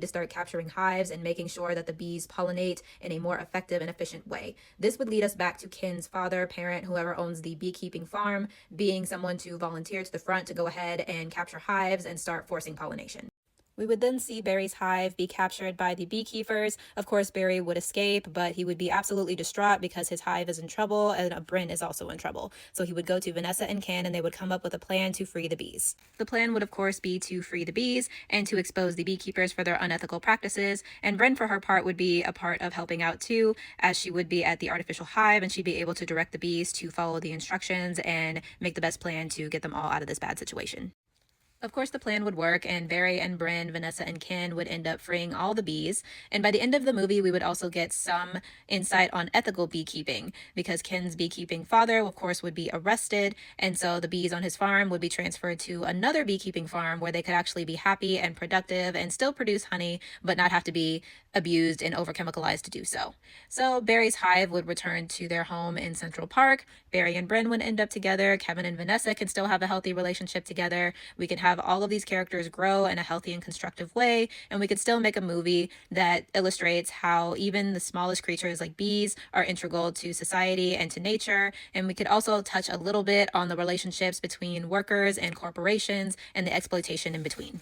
to start capturing hives and making sure that the bees pollinate in a more effective and efficient way. This would lead us back to Ken's father, parent, whoever owns the beekeeping farm, being someone to volunteer to the front to go ahead and capture hives and start forcing pollination. We would then see Barry's hive be captured by the beekeepers. Of course, Barry would escape, but he would be absolutely distraught because his hive is in trouble and Bryn is also in trouble. So he would go to Vanessa and Ken and they would come up with a plan to free the bees. The plan would, of course, be to free the bees and to expose the beekeepers for their unethical practices. And Bryn, for her part, would be a part of helping out too, as she would be at the artificial hive and she'd be able to direct the bees to follow the instructions and make the best plan to get them all out of this bad situation. Of course, the plan would work, and Barry and Bryn, Vanessa and Ken would end up freeing all the bees. And by the end of the movie, we would also get some insight on ethical beekeeping, because Ken's beekeeping father, of course, would be arrested. And so the bees on his farm would be transferred to another beekeeping farm where they could actually be happy and productive and still produce honey, but not have to be abused and over-chemicalized to do so. So Barry's hive would return to their home in Central Park. Barry and Bryn would end up together. Kevin and Vanessa can still have a healthy relationship together. We can have all of these characters grow in a healthy and constructive way, and we could still make a movie that illustrates how even the smallest creatures like bees are integral to society and to nature. And we could also touch a little bit on the relationships between workers and corporations and the exploitation in between.